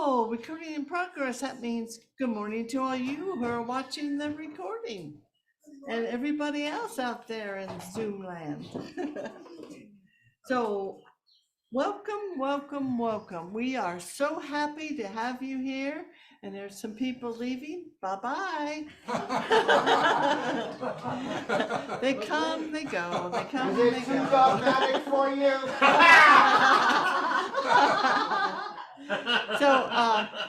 Oh, recording in progress. That means good morning to all you who are watching the recording and everybody else out there in Zoom land. So welcome, welcome, welcome. We are so happy to have you here. And there's some people leaving. Bye-bye. They come, they go. They come, Is they it too go. dogmatic for you? So,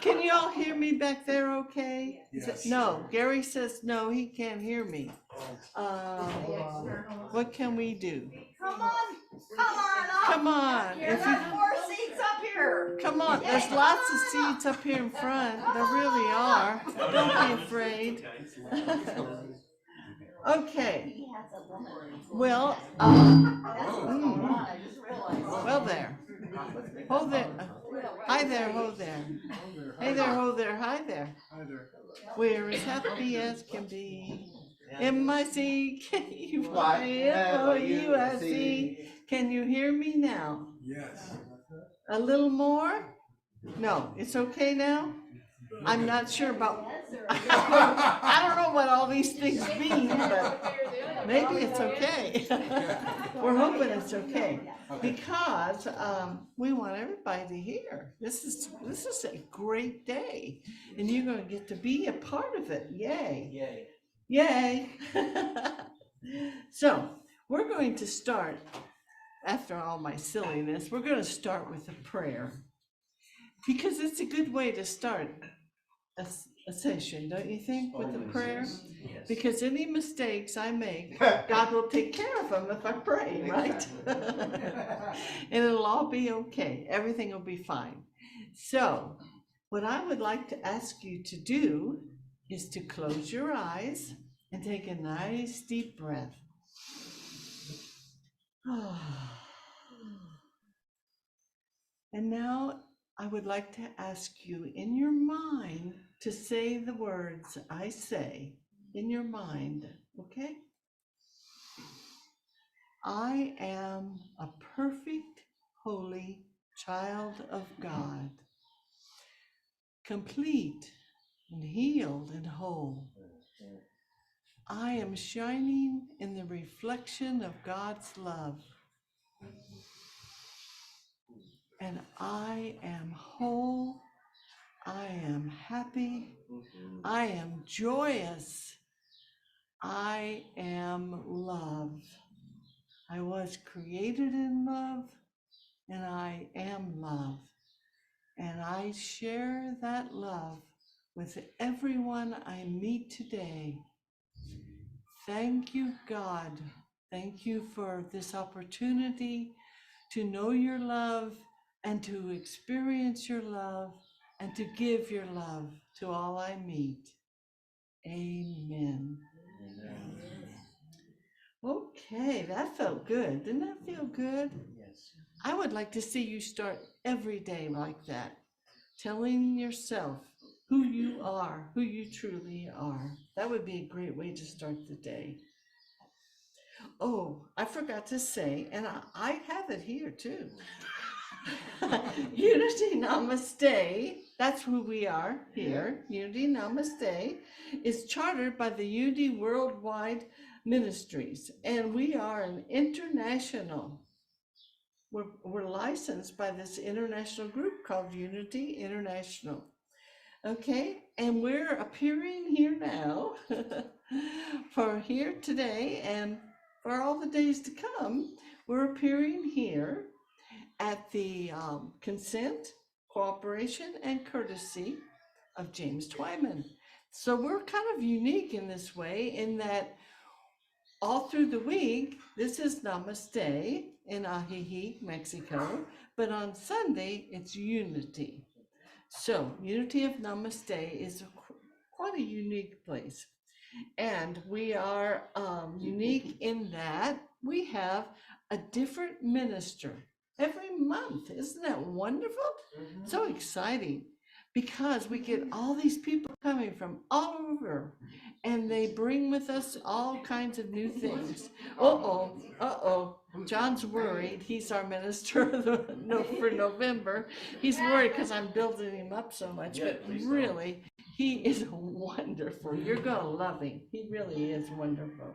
can you all hear me back there okay? Yes. No, Gary says no, he can't hear me. What can we do? Come on up. Come on. There's more seats up here. Come on, there's lots of seats up here in front. There really are. Don't be afraid. Okay. Well, well there. Ho there. Hi there, ho there. Hey there, ho there, hi there. We're as happy as can be. MICKUYFOUSE. Can you hear me now? Yes. A little more? No, it's okay now? I'm not sure about, I don't know what all these things mean, but maybe it's okay. We're hoping it's okay because we want everybody to hear. This is a great day and you're going to get to be a part of it. Yay. Yay. Yay. So we're going to start, after all my silliness, we're going to start with a prayer because it's a good way to start a session, don't you think, with a prayer? Yes. Because any mistakes I make, God will take care of them if I pray, right? And it'll all be okay. Everything will be fine. So what I would like to ask you to do is to close your eyes and take a nice deep breath. And now I would like to ask you in your mind to say the words I say in your mind, okay? I am a perfect, holy child of God, complete and healed and whole. I am shining in the reflection of God's love. And I am whole, I am happy, I am joyous, I am love. I was created in love, and I am love. And I share that love with everyone I meet today. Thank you, God. Thank you for this opportunity to know your love and to experience your love and to give your love to all I meet. Amen. Amen. Okay, that felt good. Didn't that feel good? Yes. I would like to see you start every day like that, telling yourself who you are, who you truly are. That would be a great way to start the day. Oh, I forgot to say, and I have it here too. Unity Namaste, that's who we are here. Unity Namaste is chartered by the Unity Worldwide Ministries, and we are an international. We're licensed by this international group called Unity International. Okay, and we're appearing here now for here today and for all the days to come. We're appearing here at the consent, cooperation, and courtesy of James Twyman. So we're kind of unique in this way in that all through the week, this is Namaste in Ajijic, Mexico, but on Sunday, it's Unity. So Unity of Namaste is quite a unique place. And we are unique in that we have a different minister every month. Isn't that wonderful? So exciting. because we get all these people coming from all over, and they bring with us all kinds of new things. John's worried. He's our minister for November. He's worried because I'm building him up so much, but really, he is wonderful. You're gonna love him. He really is wonderful.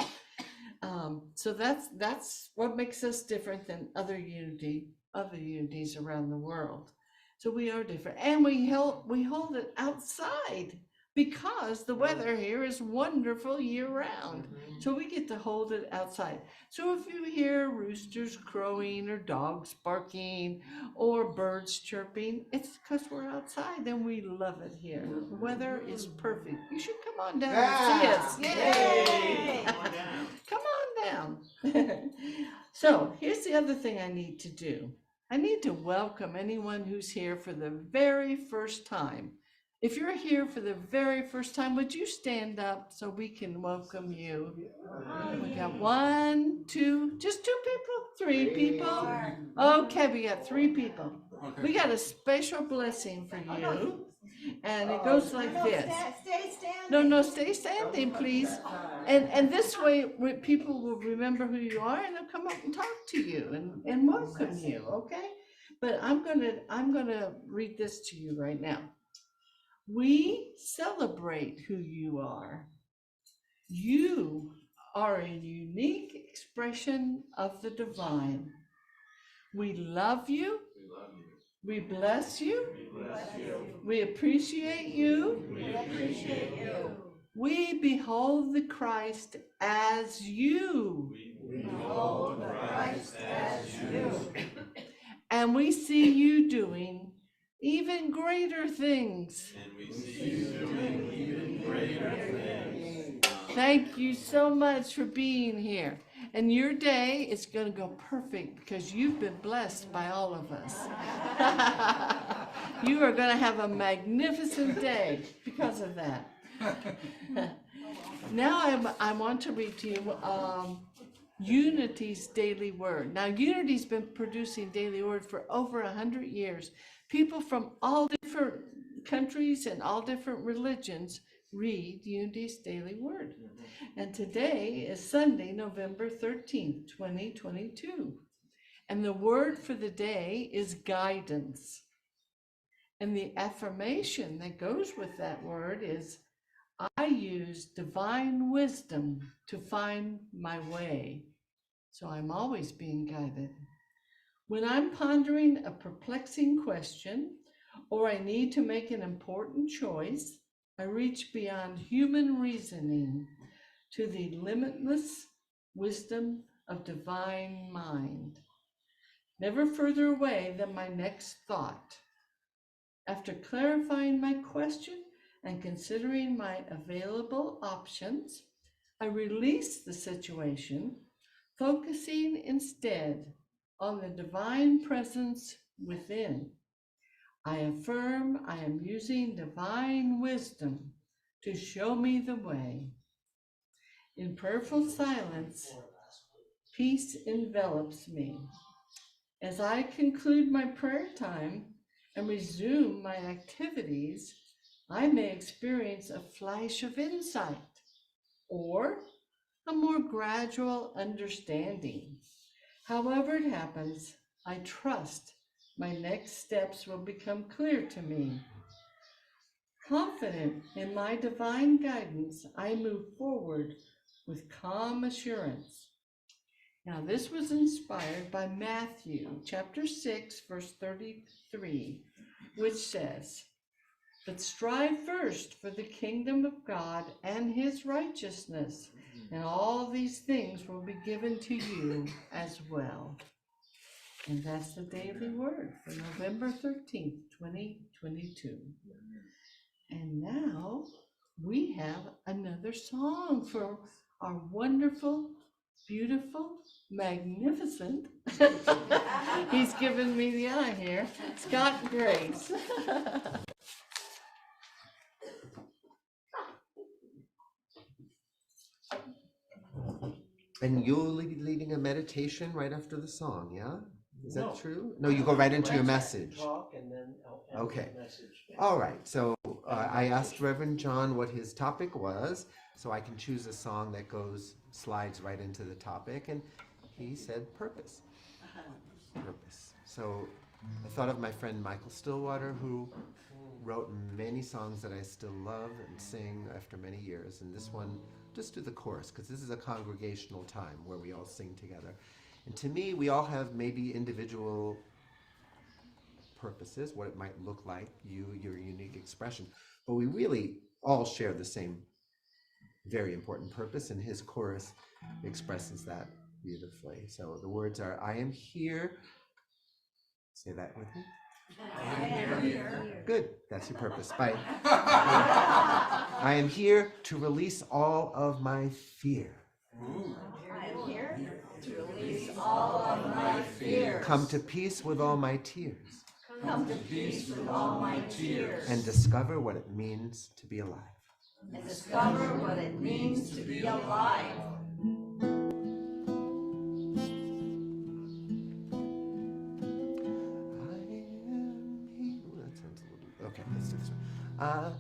So that's what makes us different than other unities around the world. So we are different, and we hold it outside because the weather here is wonderful year round. So we get to hold it outside. So if you hear roosters crowing or dogs barking or birds chirping, it's because we're outside and we love it here. The weather is perfect. You should come on down and see us. Yay! Come on down. So here's the other thing I need to do. I need to welcome anyone who's here for the very first time. If you're here for the very first time, would you stand up so we can welcome you? We got 1, 2, just 2 people, 3 people. Okay, we got 3 people. We got a special blessing for you, and it goes like this. Stay standing. No, stay standing, please. And this way, people will remember who you are, and they'll come up and talk to you and welcome you. Okay, but I'm gonna read this to you right now. We celebrate who you are. You are a unique expression of the divine. We love you. We bless you. We appreciate you. We behold the Christ as you. And we see you doing even greater things. Thank you so much for being here. And your day is going to go perfect because you've been blessed by all of us. You are going to have a magnificent day because of that. Now I want to read to you Unity's Daily Word. Now, Unity's been producing Daily Word for over 100 years. People from all different countries and all different religions read Unity's Daily Word. And today is Sunday, November 13th, 2022. And the word for the day is guidance. And the affirmation that goes with that word is, I use divine wisdom to find my way. So I'm always being guided. When I'm pondering a perplexing question, or I need to make an important choice, I reach beyond human reasoning to the limitless wisdom of divine mind, never further away than my next thought. After clarifying my question and considering my available options, I release the situation, focusing instead on the divine presence within. I affirm I am using divine wisdom to show me the way. In prayerful silence, peace envelops me. As I conclude my prayer time and resume my activities, I may experience a flash of insight or a more gradual understanding. However it happens, I trust my next steps will become clear to me. Confident in my divine guidance, I move forward with calm assurance. Now, this was inspired by Matthew chapter 6, verse 33, which says, but strive first for the kingdom of God and his righteousness, and all these things will be given to you as well. And that's the daily word for November 13th, 2022. And now we have another song for our wonderful, beautiful, magnificent, he's giving me the eye here, Scott Grace. And you'll be leading a meditation right after the song, yeah? Is that true? No, you go right into your message. Talk and then I'll end Okay. the message. All right, so I asked Reverend John what his topic was, so I can choose a song that slides right into the topic, and he said purpose. Purpose. So I thought of my friend Michael Stillwater, who wrote many songs that I still love and sing after many years, and this one, just do the chorus, because this is a congregational time where we all sing together. And to me, we all have maybe individual purposes, what it might look like, your unique expression, but we really all share the same very important purpose, and his chorus expresses that beautifully. So the words are, I am here, say that with me. I am here. Good, that's your purpose. Bye. I am here to release all of my fear. I am here to release all of my fears. Come to peace with all my tears. Come to peace with all my tears. And discover what it means to be alive. And discover what it means to be alive. Okay, let's do this one.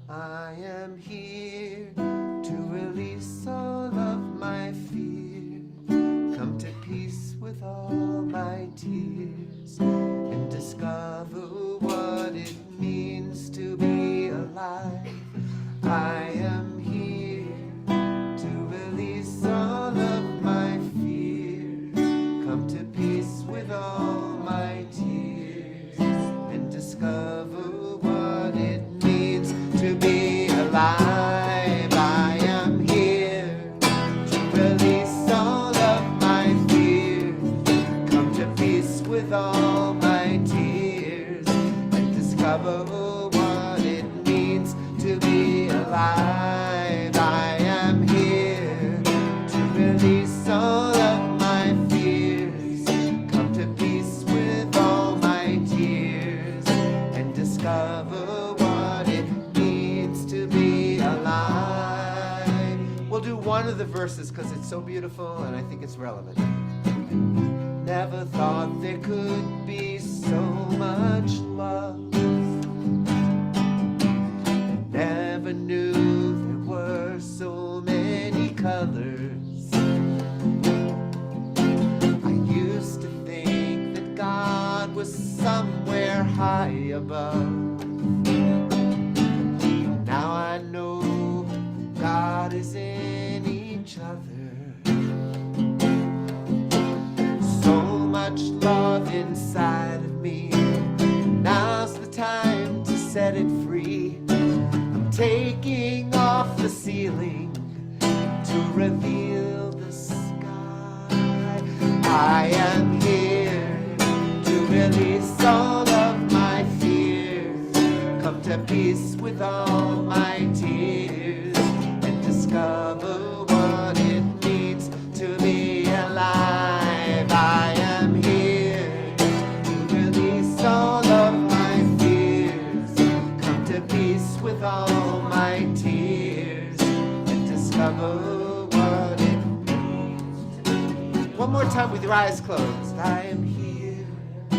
I am here to release all of my fear. Come to peace with all my tears. And discover what it means to be alive. I am here to release all of my fear. Come to peace with all my tears. And discover what it means to be alive. I am here to release all of my fear. Come to peace with all my tears. And discover what it means to be alive. I am here to release all of my fears. Come to peace with all my tears. And discover what it means to be alive. We'll do one of the verses because it's so beautiful and I think it's relevant. Never thought there could be so much love. Never knew there were so many colors. I used to think that God was somewhere high above. Now I know God is in each other. So much love inside of me. Now's the time to set it free. I'm taking off the ceiling to reveal the sky. I am here to release all of my fears. Come to peace with all my tears. And discover what it means to be alive. I am here to release all of my fears. Come to peace with all my tears. And discover what it means. One more time with your eyes closed. I am here to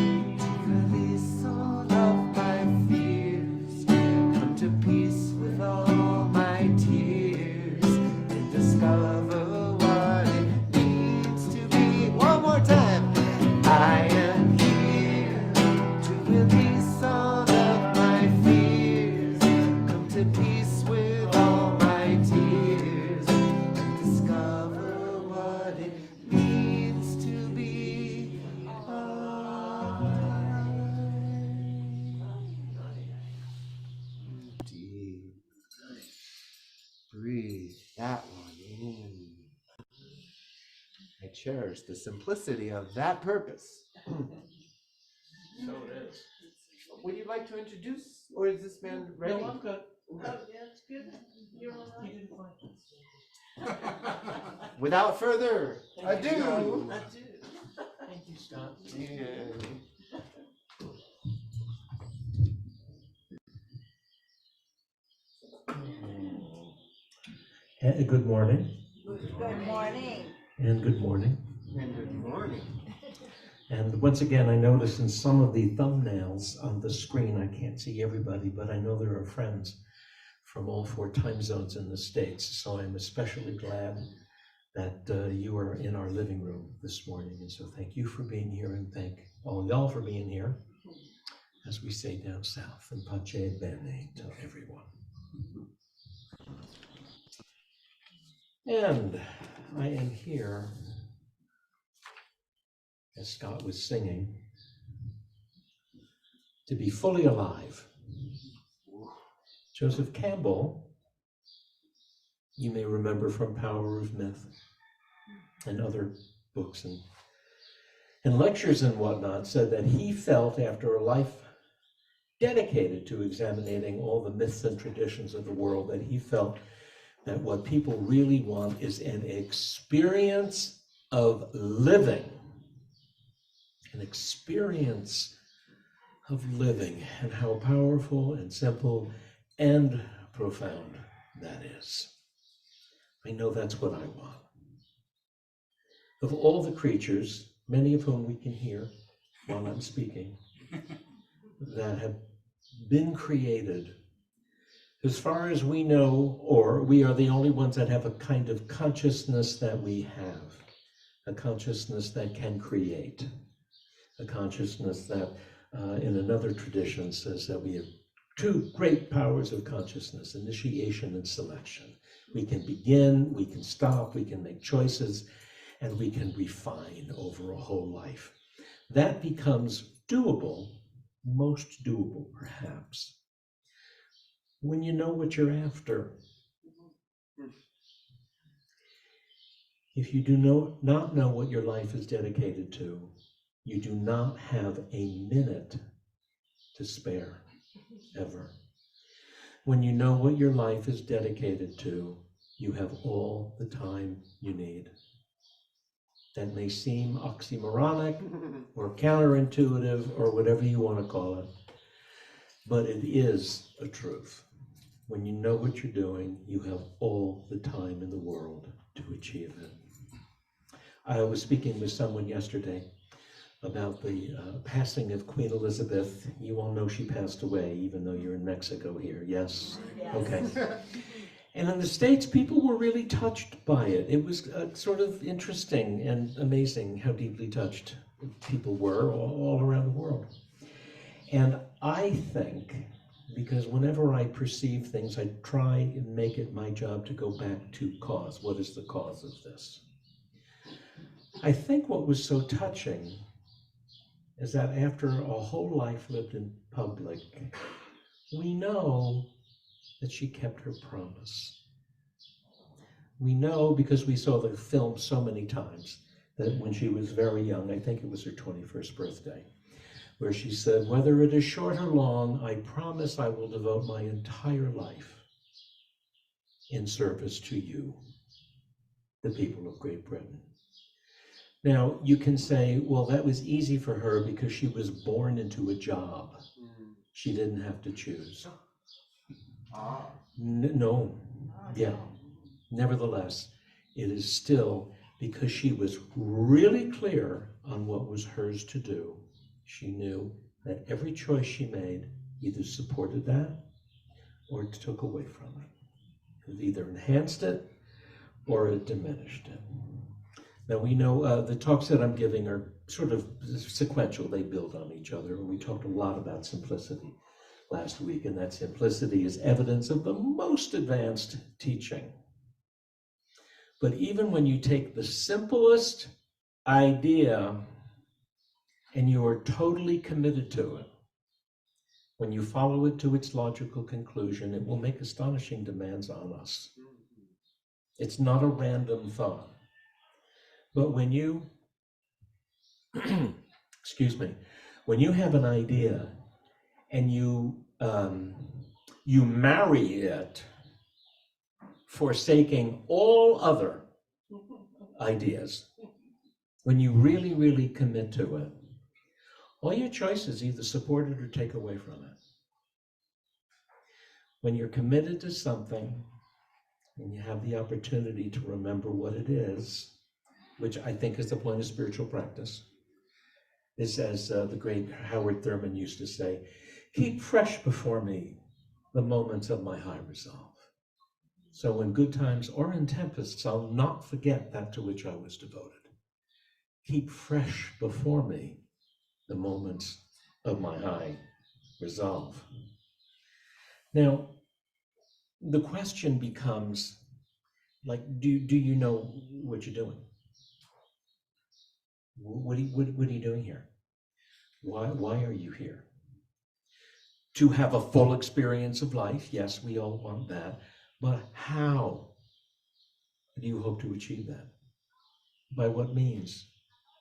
release all of my fears. Come to peace with all my tears. And discover what it means to be. One more time. I am here to release all of my fears. Come to peace with all my tears. And discover what it means to be alive. Deep. Breathe that one in. I cherish the simplicity of that purpose. So it is. Would you like to introduce, or is this man ready? No, I'm good. Oh, yeah, it's good. You're all You right. didn't find it. Without further Thank you. ado. I do. Thank you, Scott. Good morning Good morning. and good morning. And good morning. And once again, I notice in some of the thumbnails on the screen, I can't see everybody, but I know there are friends from all 4 time zones in the States. So I'm especially glad that you are in our living room this morning. And so thank you for being here, and thank all y'all for being here, as we say down south, and pace bene to everyone. And I am here, as Scott was singing, to be fully alive. Joseph Campbell, you may remember from Power of Myth and other books and lectures and whatnot, said that he felt after a life dedicated to examining all the myths and traditions of the world, that he felt that what people really want is an experience of living, an experience of living, and how powerful and simple and profound that is. I know that's what I want. Of all the creatures, many of whom we can hear while I'm speaking, that have been created, as far as we know, or we are the only ones that have a kind of consciousness that we have, a consciousness that can create, a consciousness that in another tradition says that we have 2 great powers of consciousness, initiation and selection. We can begin, we can stop, we can make choices, and we can refine over a whole life. That becomes doable, most doable perhaps, when you know what you're after. If you do not know what your life is dedicated to, you do not have a minute to spare, ever. When you know what your life is dedicated to, you have all the time you need. That may seem oxymoronic or counterintuitive or whatever you want to call it, but it is a truth. When you know what you're doing, you have all the time in the world to achieve it. I was speaking with someone yesterday about the passing of Queen Elizabeth. You all know she passed away, even though you're in Mexico here, yes? Yes. Okay. And in the States, people were really touched by it. It was sort of interesting and amazing how deeply touched people were all around the world. And I think, because whenever I perceive things, I try and make it my job to go back to cause. What is the cause of this? I think what was so touching is that after a whole life lived in public, we know that she kept her promise. We know, because we saw the film so many times, that when she was very young, I think it was her 21st birthday, where she said, "Whether it is short or long, I promise I will devote my entire life in service to you, the people of Great Britain." Now, you can say, well, that was easy for her because she was born into a job. She didn't have to choose. No, yeah. Nevertheless, it is still because she was really clear on what was hers to do. She knew that every choice she made either supported that or took away from it. It either enhanced it or it diminished it. Now we know the talks that I'm giving are sort of sequential. They build on each other. And we talked a lot about simplicity last week, and that simplicity is evidence of the most advanced teaching. But even when you take the simplest idea and you are totally committed to it, when you follow it to its logical conclusion, it will make astonishing demands on us. It's not a random thought. But when you, excuse me, when you have an idea and you marry it, forsaking all other ideas, when you really, really commit to it, all your choices either support it or take away from it. When you're committed to something and you have the opportunity to remember what it is, which I think is the point of spiritual practice, is, as the great Howard Thurman used to say, keep fresh before me the moments of my high resolve. So in good times or in tempests, I'll not forget that to which I was devoted. Keep fresh before me the moments of my high resolve. Now, the question becomes, like, do you know what you're doing? What are you doing here? Why are you here? To have a full experience of life, yes, we all want that, but how do you hope to achieve that? By what means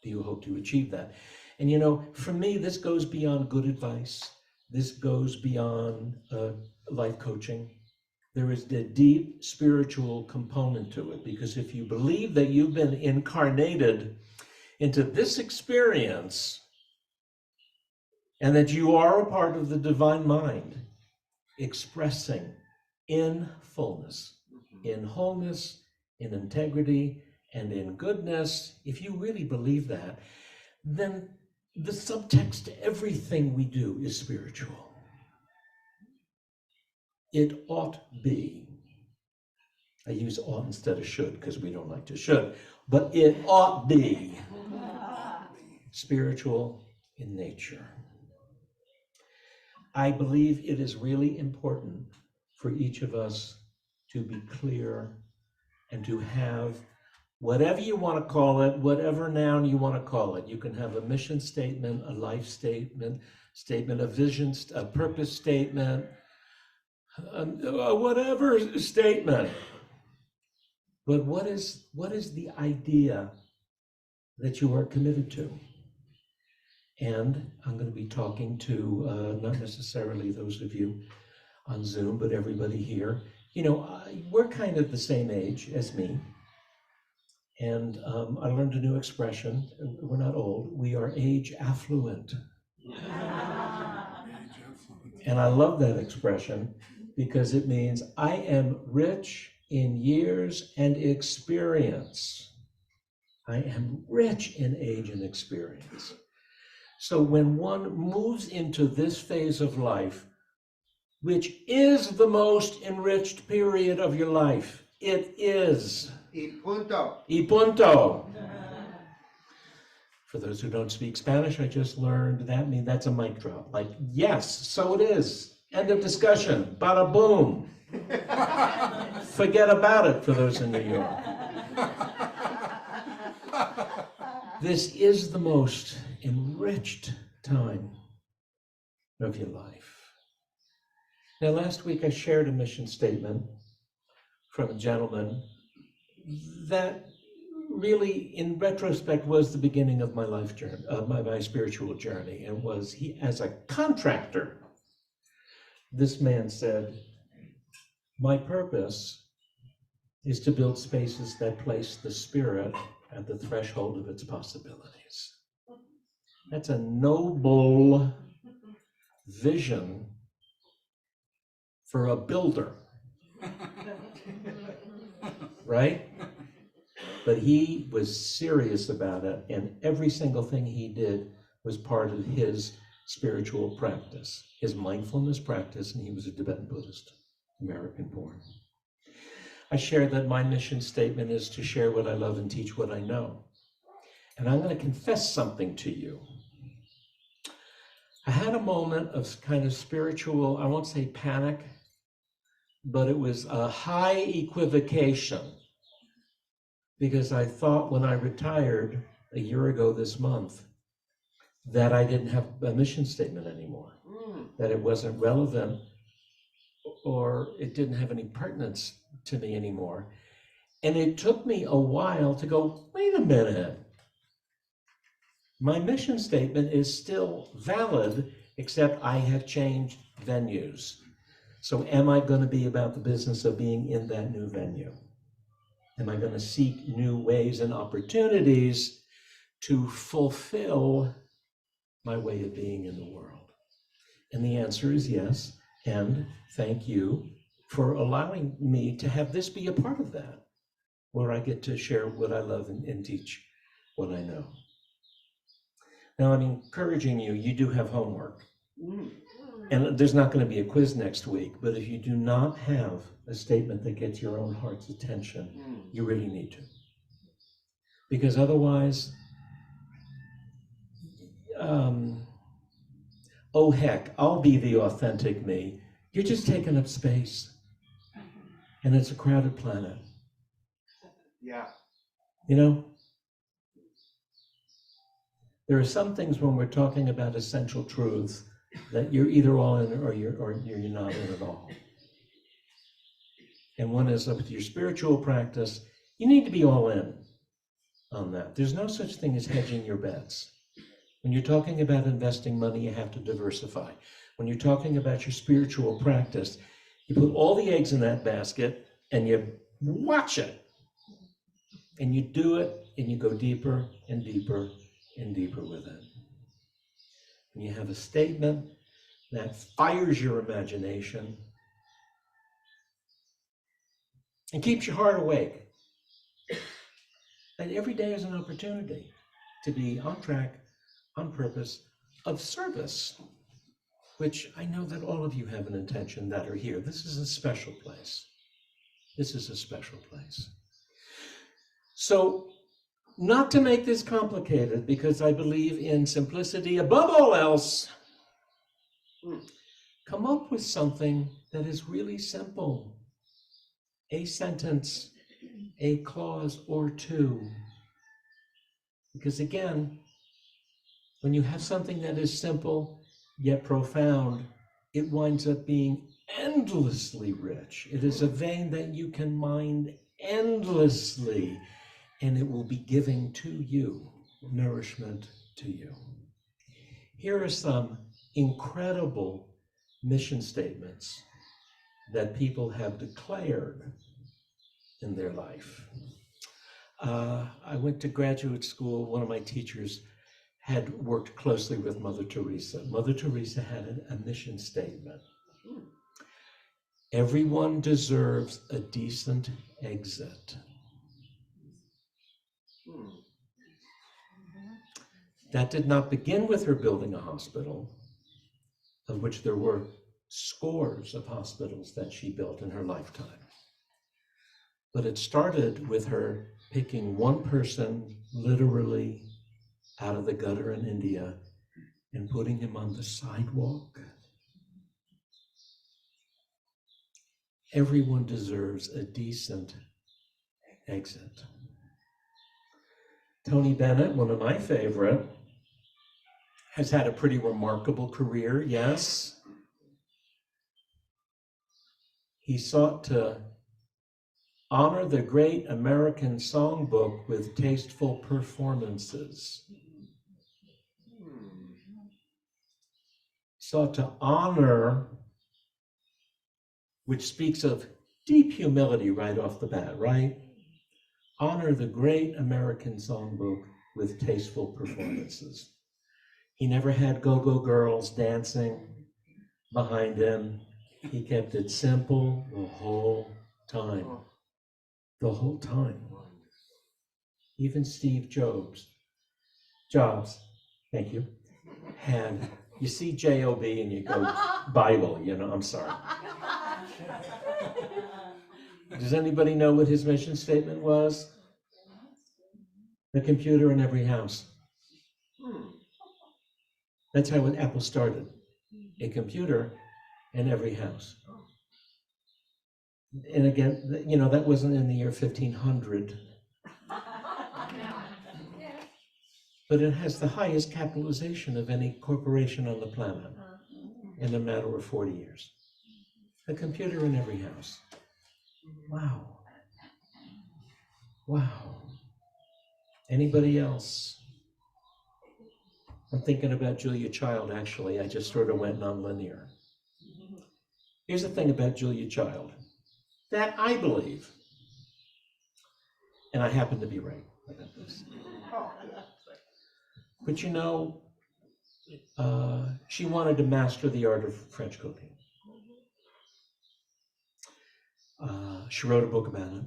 do you hope to achieve that? And you know, for me, this goes beyond good advice. This goes beyond life coaching. There is the deep spiritual component to it, because if you believe that you've been incarnated into this experience and that you are a part of the divine mind, expressing in fullness, in wholeness, in integrity, and in goodness, if you really believe that, then the subtext to everything we do is spiritual. It ought be. I use ought instead of should because we don't like to should, but it ought be spiritual in nature. I believe it is really important for each of us to be clear and to have whatever you want to call it, whatever noun you want to call it. You can have a mission statement, a life statement, a vision, a purpose statement, whatever statement. But what is the idea that you are committed to? And I'm going to be talking to not necessarily those of you on Zoom, but everybody here. You know, we're kind of the same age as me. And I learned a new expression. We're not old. We are age affluent. And I love that expression because it means I am rich in years and experience. I am rich in age and experience. So when one moves into this phase of life, which is the most enriched period of your life, it is. Y punto. Y punto. For those who don't speak Spanish, I just learned that means that's a mic drop. Like, yes, so it is. End of discussion. Bada boom. Forget about it for those in New York. This is the most enriched time of your life. Now, last week I shared a mission statement from a gentleman that really, in retrospect, was the beginning of my life journey, my spiritual journey, and was he as a contractor. This man said, "My purpose is to build spaces that place the spirit at the threshold of its possibilities." That's a noble vision for a builder, right? But he was serious about it, and every single thing he did was part of his spiritual practice, his mindfulness practice, and he was a Tibetan Buddhist, American born. I shared that my mission statement is to share what I love and teach what I know. And I'm going to confess something to you. I had a moment of kind of spiritual, I won't say panic, but it was a high equivocation. Because I thought when I retired a year ago this month that I didn't have a mission statement anymore, that it wasn't relevant or it didn't have any pertinence to me anymore. And it took me a while to go, wait a minute. My mission statement is still valid, except I have changed venues. So am I going to be about the business of being in that new venue? Am I going to seek new ways and opportunities to fulfill my way of being in the world? And the answer is yes. And thank you for allowing me to have this be a part of that, where I get to share what I love and teach what I know. Now, I'm encouraging you, you do have homework. Mm. And there's not going to be a quiz next week, but if you do not have a statement that gets your own heart's attention, you really need to. Because otherwise, oh heck, I'll be the authentic me. You're just taking up space. And it's a crowded planet. Yeah. You know, there are some things when we're talking about essential truths that you're either all in or you're not in at all. And one is up to your spiritual practice. You need to be all in on that. There's no such thing as hedging your bets. When you're talking about investing money, you have to diversify. When you're talking about your spiritual practice, you put all the eggs in that basket and you watch it. And you do it and you go deeper and deeper and deeper with it. And you have a statement that fires your imagination and keeps your heart awake. And every day is an opportunity to be on track, on purpose, of service, which I know that all of you have an intention that are here. This is a special place. This is a special place. So, not to make this complicated, because I believe in simplicity above all else, come up with something that is really simple. A sentence, a clause or two. Because again, when you have something that is simple yet profound, it winds up being endlessly rich. It is a vein that you can mine endlessly, and it will be giving to you nourishment to you. Here are some incredible mission statements that people have declared in their life. I went to graduate school. One of my teachers had worked closely with Mother Teresa. Mother Teresa had a mission statement. Everyone deserves a decent exit. That did not begin with her building a hospital, of which there were scores of hospitals that she built in her lifetime. But it started with her picking one person literally out of the gutter in India and putting him on the sidewalk. Everyone deserves a decent exit. Tony Bennett, one of my favorite, has had a pretty remarkable career, yes. He sought to honor the great American songbook with tasteful performances. Sought to honor, which speaks of deep humility right off the bat, right? Honor the great American songbook with tasteful performances. He never had go-go girls dancing behind him. He kept it simple the whole time. The whole time. Even Steve Jobs, thank you, had, you see J-O-B and you go Bible, I'm sorry. Does anybody know what his mission statement was? A computer in every house. That's how Apple started. A computer in every house. And again, that wasn't in the year 1500. But it has the highest capitalization of any corporation on the planet in a matter of 40 years. A computer in every house. Wow. Wow. Anybody else? I'm thinking about Julia Child, actually. I just sort of went nonlinear. Here's the thing about Julia Child that I believe, and I happen to be right about this. But she wanted to master the art of French cooking. She wrote a book about it.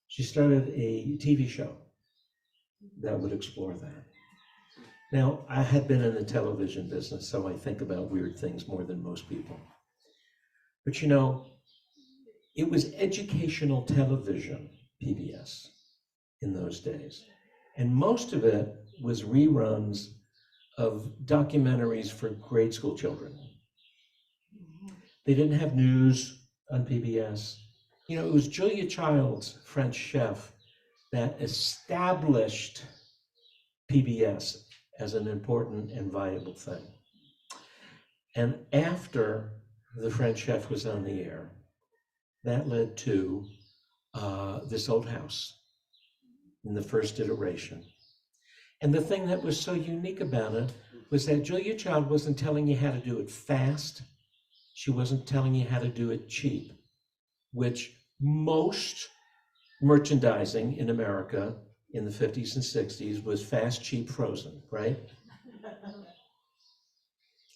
She started a TV show that would explore that. Now, I had been in the television business, so I think about weird things more than most people. But you know, it was educational television, PBS, in those days. And most of it was reruns of documentaries for grade school children. They didn't have news on PBS. You know, it was Julia Child's French Chef that established PBS as an important and viable thing. And after the French Chef was on the air, that led to This Old House in the first iteration. And the thing that was so unique about it was that Julia Child wasn't telling you how to do it fast. She wasn't telling you how to do it cheap, which most merchandising in America in the 50s and 60s was fast, cheap, frozen, right?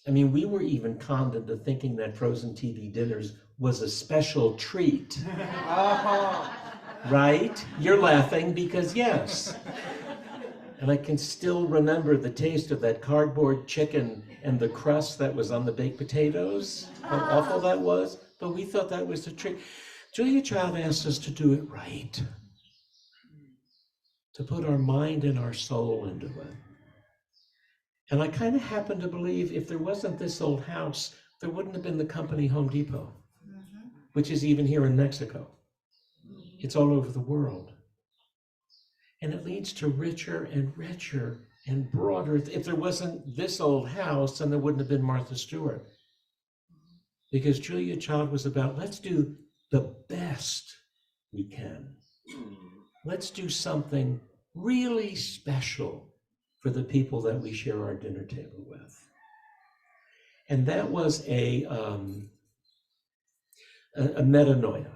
I mean, we were even conned into thinking that frozen TV dinners was a special treat. Right? You're laughing because yes. And I can still remember the taste of that cardboard chicken and the crust that was on the baked potatoes, how awful that was. But we thought that was the treat. Julia Child asked us to do it right, to put our mind and our soul into it. And I kind of happen to believe if there wasn't This Old House, there wouldn't have been the company Home Depot, which is even here in Mexico. It's all over the world. And it leads to richer and richer and broader. If there wasn't This Old House, then there wouldn't have been Martha Stewart. Because Julia Child was about, let's do the best we can. Let's do something really special for the people that we share our dinner table with. And that was a metanoia.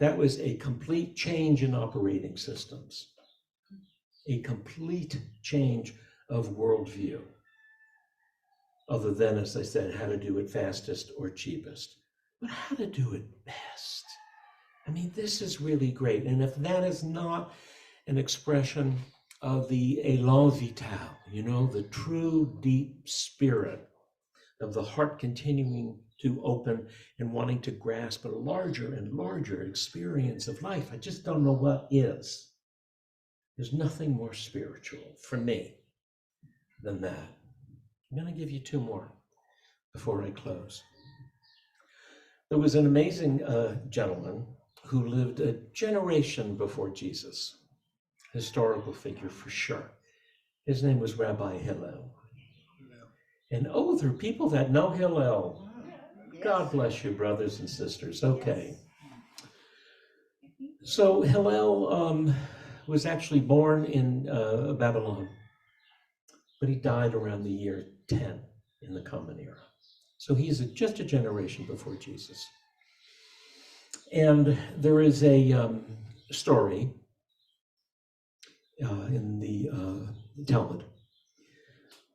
That was a complete change in operating systems, a complete change of worldview, other than, as I said, how to do it fastest or cheapest, but how to do it best. I mean, this is really great. And if that is not an expression of the élan vital, you know, the true deep spirit of the heart continuing to open and wanting to grasp a larger and larger experience of life, I just don't know what is. There's nothing more spiritual for me than that. I'm going to give you two more before I close. There was an amazing gentleman who lived a generation before Jesus, historical figure for sure. His name was Rabbi Hillel. And oh, there are people that know Hillel. God bless you, brothers and sisters. Okay. So Hillel was actually born in Babylon, but he died around the year 10 in the Common Era. So he's just a generation before Jesus. And there is a story in the Talmud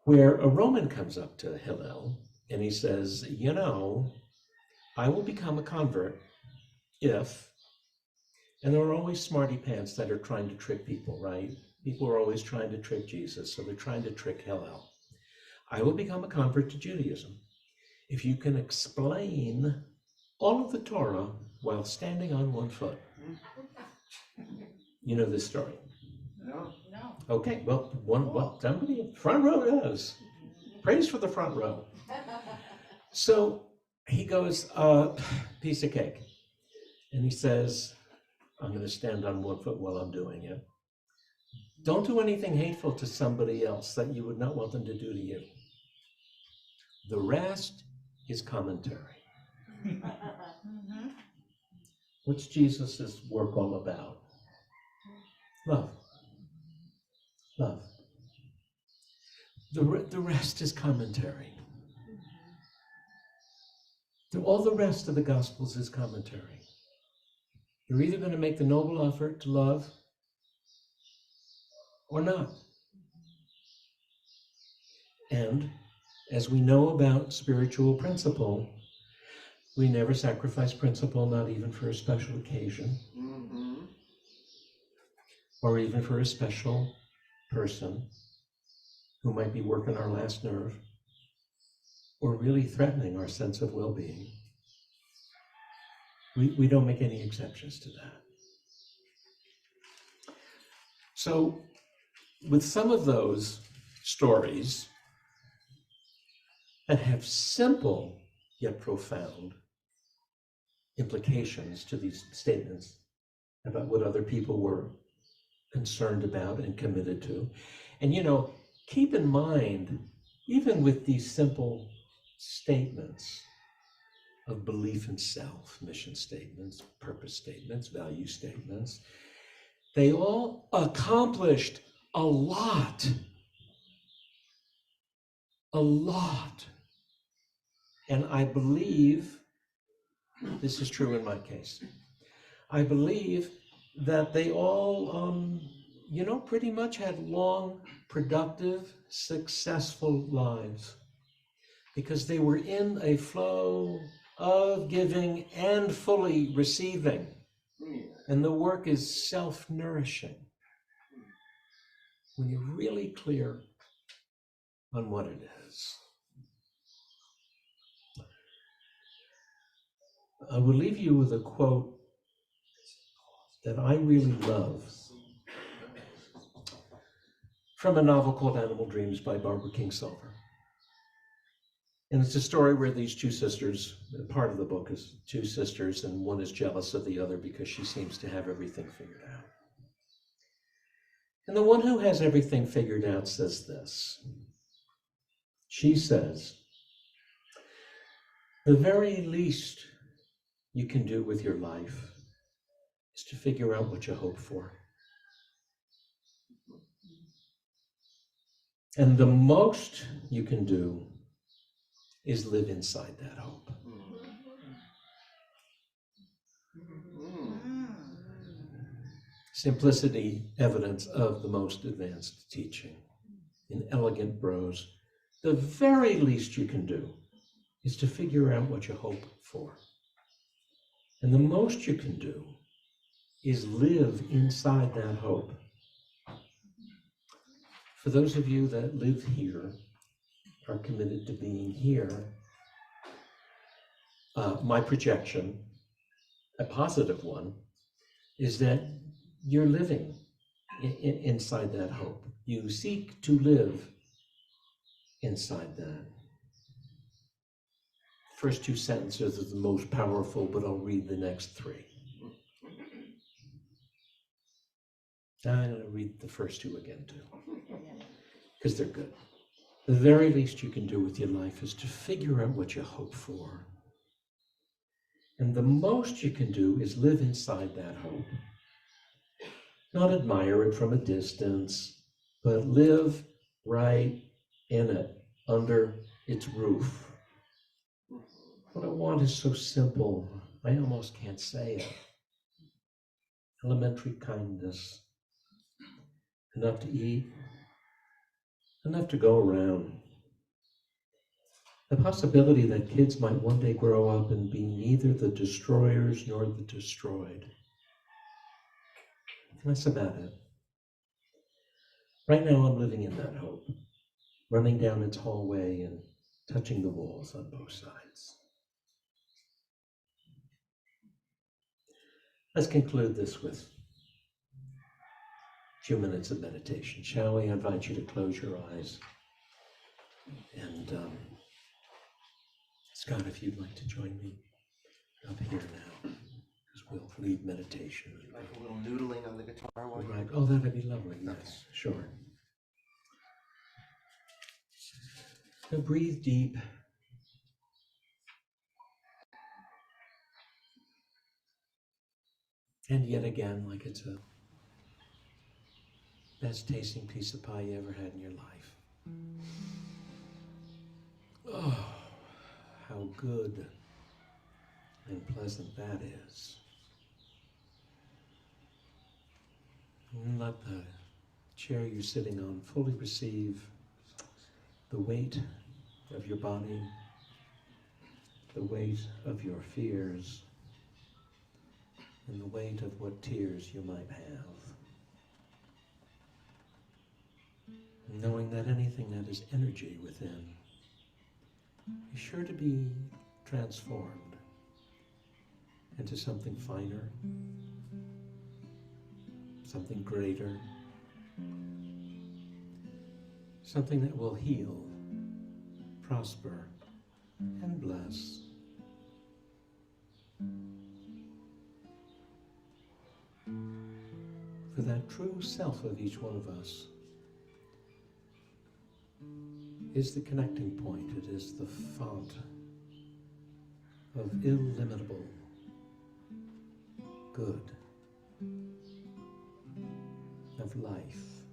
where a Roman comes up to Hillel and he says, you know, I will become a convert if, and there are always smarty pants that are trying to trick people, right? People are always trying to trick Jesus, so they're trying to trick Hillel. I will become a convert to Judaism if you can explain all of the Torah while standing on one foot. You know this story? No. Okay, well, somebody, front row does. Praise for the front row. So he goes, piece of cake. And he says, I'm going to stand on one foot while I'm doing it. Don't do anything hateful to somebody else that you would not want them to do to you. The rest is commentary. What's Jesus' work all about? Love. Love. The rest is commentary. All the rest of the Gospels is commentary. You're either going to make the noble effort to love or not. And as we know about spiritual principle, we never sacrifice principle, not even for a special occasion, or even for a special person who might be working our last nerve or really threatening our sense of well-being. We don't make any exceptions to that. So with some of those stories that have simple yet profound implications to these statements about what other people were concerned about and committed to. And keep in mind, even with these simple statements of belief in self, mission statements, purpose statements, value statements, they all accomplished a lot. A lot. And I believe, this is true in my case, I believe that they all, pretty much had long, productive, successful lives because they were in a flow of giving and fully receiving. And the work is self-nourishing when you're really clear on what it is. I will leave you with a quote that I really love from a novel called Animal Dreams by Barbara Kingsolver. And it's a story where these two sisters, part of the book is two sisters, and one is jealous of the other because she seems to have everything figured out. And the one who has everything figured out says this. She says, the very least you can do with your life is to figure out what you hope for. And the most you can do is live inside that hope. Simplicity, evidence of the most advanced teaching. In elegant prose, the very least you can do is to figure out what you hope for. And the most you can do is live inside that hope. For those of you that live here, are committed to being here, my projection, a positive one, is that you're living inside that hope. You seek to live inside that. First two sentences are the most powerful, but I'll read the next three. I'm going to read the first two again too, because they're good. The very least you can do with your life is to figure out what you hope for. And the most you can do is live inside that hope. Not admire it from a distance, but live right in it, under its roof. What I want is so simple, I almost can't say it. Elementary kindness, enough to eat, enough to go around. The possibility that kids might one day grow up and be neither the destroyers nor the destroyed. That's about it. Right now I'm living in that hope, running down its hallway and touching the walls on both sides. Let's conclude this with a few minutes of meditation, shall we? I invite you to close your eyes. And Scott, if you'd like to join me up here now, because we'll lead meditation. Like a little noodling on the guitar while Right. Oh, that'd be lovely. Yes, sure. So breathe deep. And yet again, like it's a best tasting piece of pie you ever had in your life. Oh, how good and pleasant that is. And let the chair you're sitting on fully receive the weight of your body, the weight of your fears, and the weight of what tears you might have. knowing that anything that is energy within is sure to be transformed into something finer, something greater, something that will heal, prosper, and bless. For that true self of each one of us is the connecting point. It is the font of illimitable good, of life,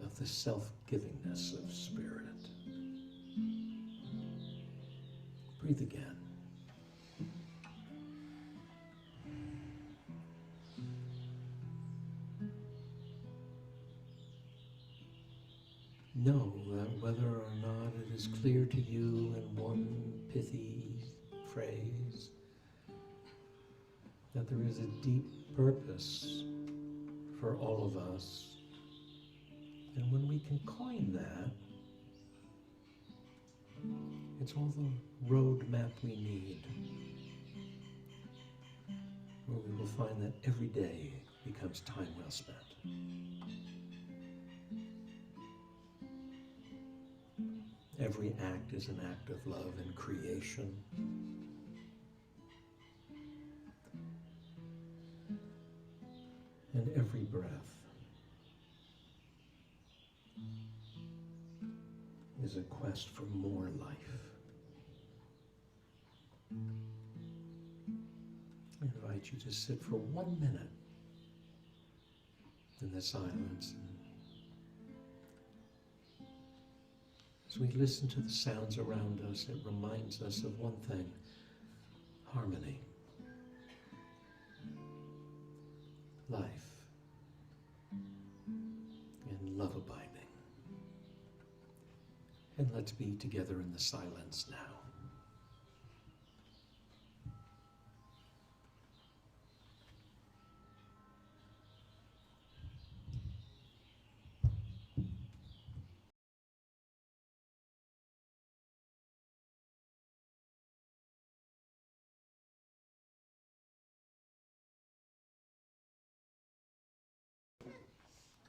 of the self-givingness of spirit. Breathe again. Know that whether or not it is clear to you in one pithy phrase that there is a deep purpose for all of us, and when we can coin that, it's all the roadmap we need, where we will find that every day becomes time well spent. Every act is an act of love and creation. And every breath is a quest for more life. I invite you to sit for 1 minute in the silence. As we listen to the sounds around us, it reminds us of one thing: harmony, life, and love abiding. And let's be together in the silence now.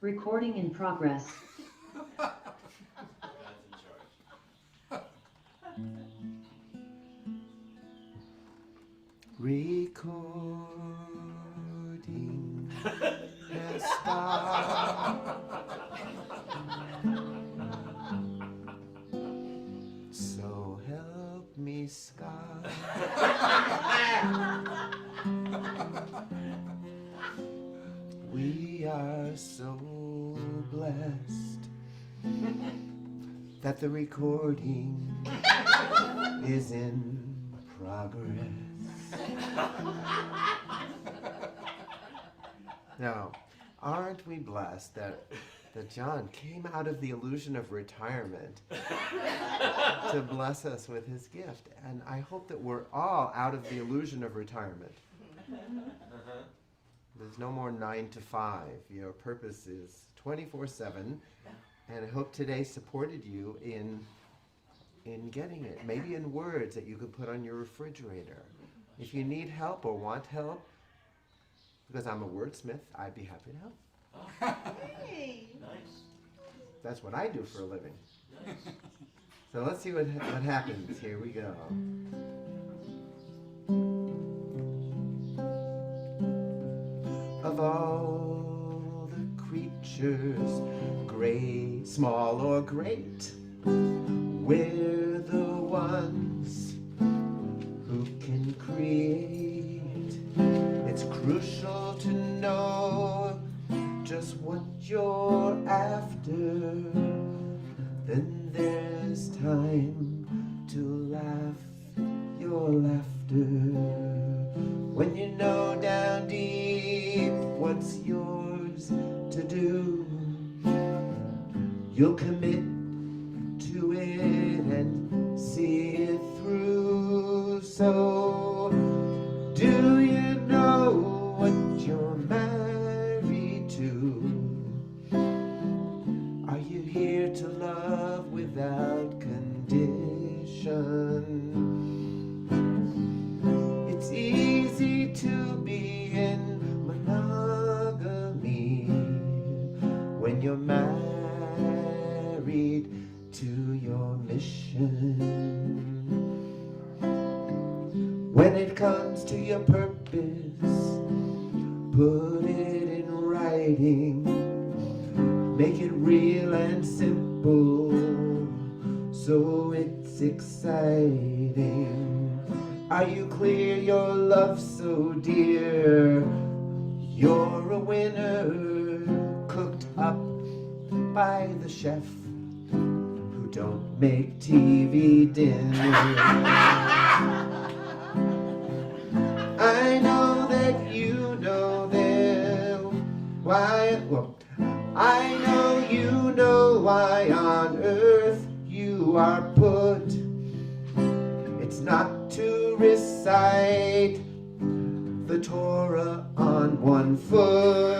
Recording in progress. Recording has stopped. So help me, Scott. We are so blessed that the recording is in progress. Now, aren't we blessed that John came out of the illusion of retirement to bless us with his gift? And I hope that we're all out of the illusion of retirement. There's no more 9 to 5. Your purpose is 24/7, and I hope today supported you in getting it. Maybe in words that you could put on your refrigerator. If you need help or want help, because I'm a wordsmith, I'd be happy to help. Hey. Nice. That's what I do for a living. Nice. So let's see what happens. Here we go. Of all the creatures, great, small, or great, we're the ones who can create. It's crucial to know just what you're after. Then there's time to laugh your laughter. When you know down deep what's yours to do, you'll commit to it and see it through. So, do you know what you're married to? When it comes to your purpose, put it in writing. Make it real and simple, so it's exciting. Are you clear? Your love so dear. You're a winner, cooked up by the chef who don't make TV dinner. I know that you know them. Why? Well, I know you know why on earth you are put. It's not to recite the Torah on one foot.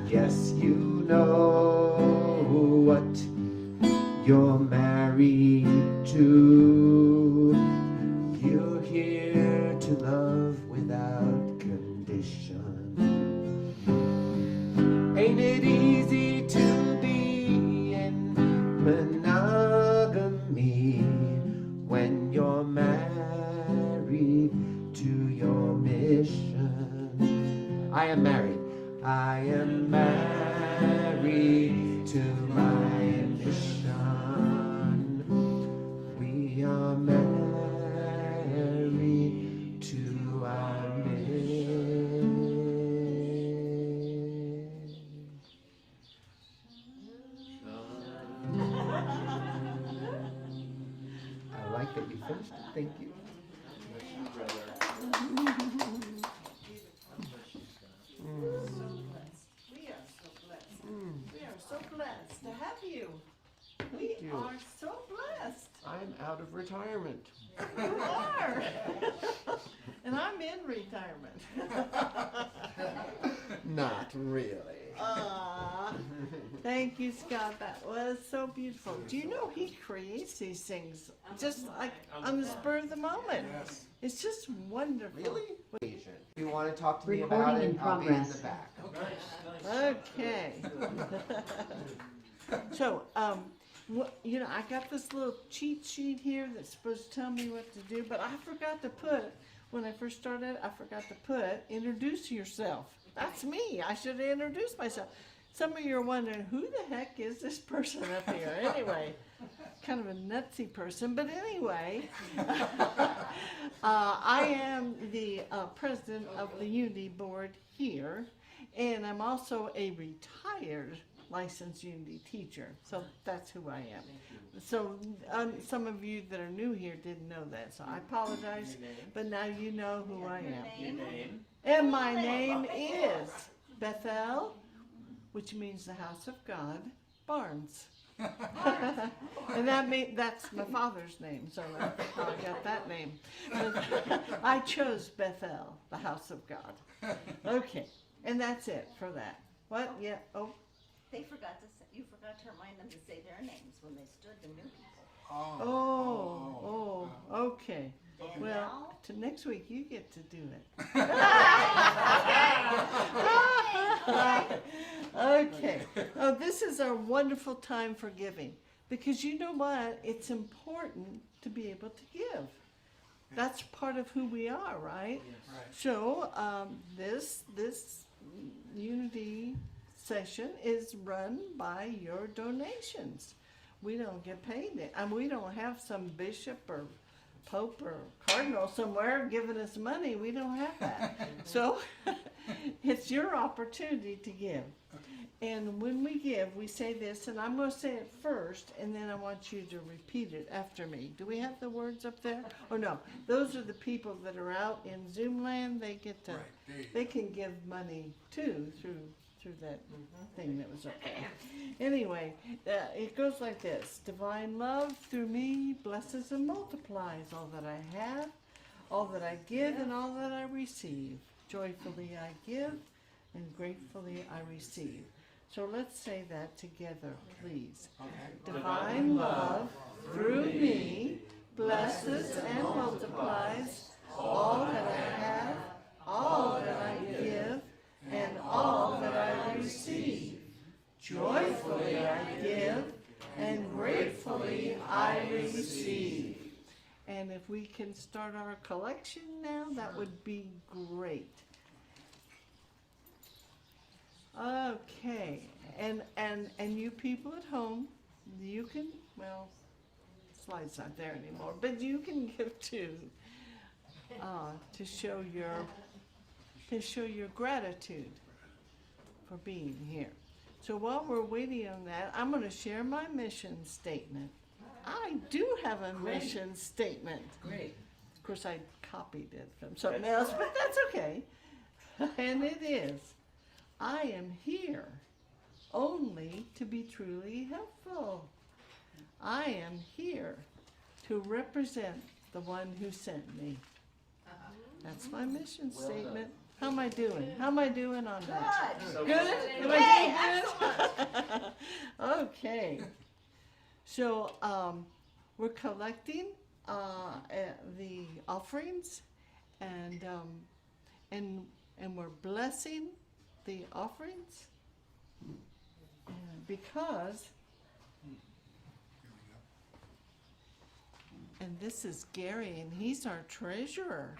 Yes, you know what you're married to. You're here to love without condition. Ain't it easy to be in monogamy when you're married to your mission? I am married. I am married to my mission. We are married to our mission. I like that you finished it. Thank you. We are so blessed. We are so blessed to have you. We you. are so blessed. I'm out of retirement. You are. And I'm in retirement. Not really. Thank you, Scott. That was so beautiful. Do you know he creates these things just like on the spur of the moment? It's just wonderful. Really? If you want to talk to me Recording about it, in I'll be in the progress. back. Okay. So, you know, I got this little cheat sheet here that's supposed to tell me what to do, but I forgot to put, when I first started, I forgot to put, introduce yourself. That's me. I should have introduced myself. Some of you are wondering, who the heck is this person up here? Anyway, kind of a nutsy person, but anyway, I am the president of the Unity Board here, and I'm also a retired licensed Unity teacher, so that's who I am. So some of you that are new here didn't know that, so I apologize, but now you know who I am. Your name? And my name is Bethel, which means the house of God, Barnes. And that's my father's name, so that's how I got that name. I chose Bethel, the house of God. Okay, and that's it for that. What? Yeah, oh, They forgot to say, you forgot to remind them to say their names when they stood, the new people. oh, okay. Well, to next week you get to do it. Okay. Oh, this is our wonderful time for giving, because you know what? It's important to be able to give. That's part of who we are, right? So this Unity session is run by your donations. We don't get paid it, and we don't have some bishop or pope or cardinal somewhere giving us money. We don't have that. So it's your opportunity to give. And when we give, we say this, and I'm going to say it first, and then I want you to repeat it after me. Do we have the words up there? Or no? Those are the people that are out in Zoom land. They get to, they can give money too through that thing that was up there. Anyway, it goes like this. Divine love through me blesses and multiplies all that I have, all that I give, and all that I receive. Joyfully I give, and gratefully I receive. So let's say that together, please. Divine love through me blesses and multiplies all that I have, all that I give, and all that I receive. Joyfully I give, and gratefully I receive. And if we can start our collection now, that would be great. Okay, and you people at home, you can, well, slide's not there anymore, but you can give too, to show your gratitude for being here. So while we're waiting on that, I'm going to share my mission statement. I do have a mission statement. Great. Of course, I copied it from something else, but that's okay. And it is, I am here only to be truly helpful. I am here to represent the one who sent me. That's my mission Well statement. done. How am I doing? How am I doing on that? So Good? Am I doing good? Okay. So we're collecting the offerings, and we're blessing the offerings, because. And this is Gary, and he's our treasurer.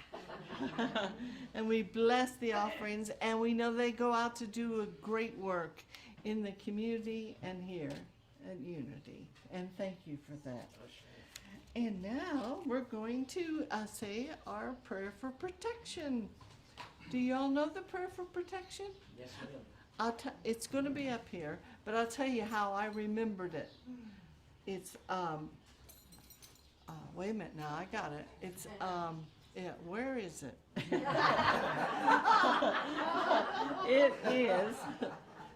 And we bless the offerings, and we know they go out to do a great work in the community and here at Unity. And thank you for that. And now we're going to say our prayer for protection. Do you all know the prayer for protection? Yes, ma'am. It's going to be up here, but I'll tell you how I remembered it. It's wait a minute, now I got it. It's yeah, where is it? It is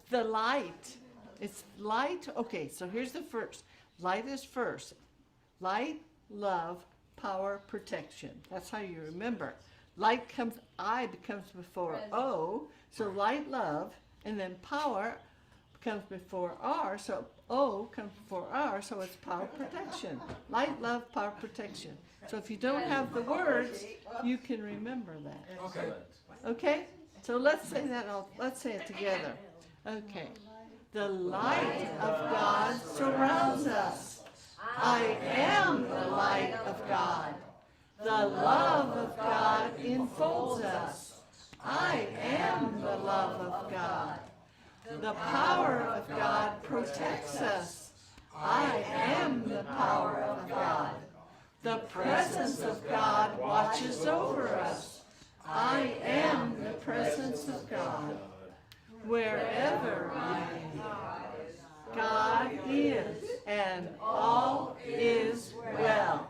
the light. It's light. Okay, so here's the first. Light is first. Light, love, power, protection. That's how you remember. Light comes, I comes before O, so light, love, and then power comes before R, so O comes before R, so it's power, protection. Light, love, power, protection. So if you don't have the words, you can remember that. Excellent. Okay? So let's say that, let's say it together. Okay. The light of God surrounds us. I am the light of God. The love of God enfolds us. I am the love of God. The power of God protects us. I am the power of God. The presence of God watches over us. I am the presence of God. Wherever I am, God is, and all is well.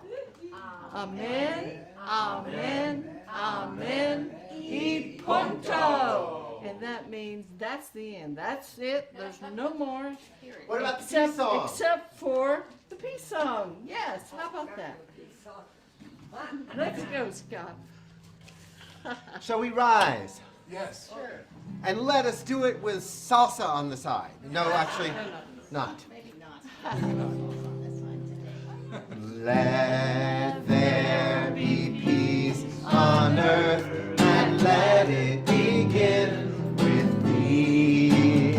Amen, amen, amen, y punto. And that means that's the end. That's it. There's no more. What about the peace song? Except for the peace song. Yes, how about that? Let's go, Scott. Shall we rise? Yes. And let us do it with salsa on the side. No, actually, not. Maybe not. Let there be peace on earth, and let it begin with me.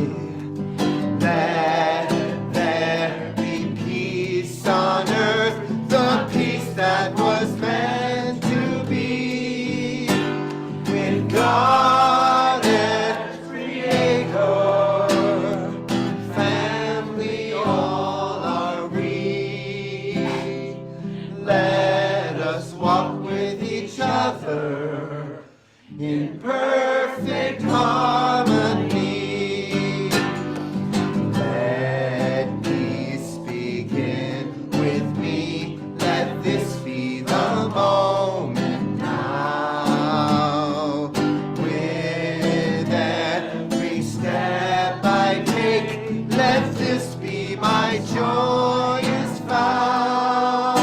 Let there be peace on earth, the peace that was meant to be. With God as Creator, family all are we. Let us walk with each other in perfect harmony. Let peace begin with me. Let this be the moment now. With every step I take, let this be my joyous vow.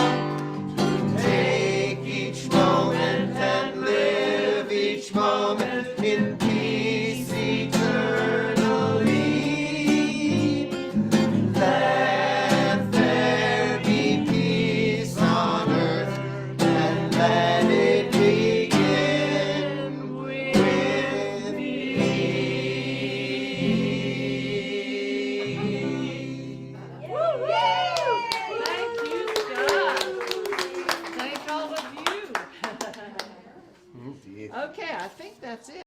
To take each moment and live each moment Steve. Okay, I think that's it.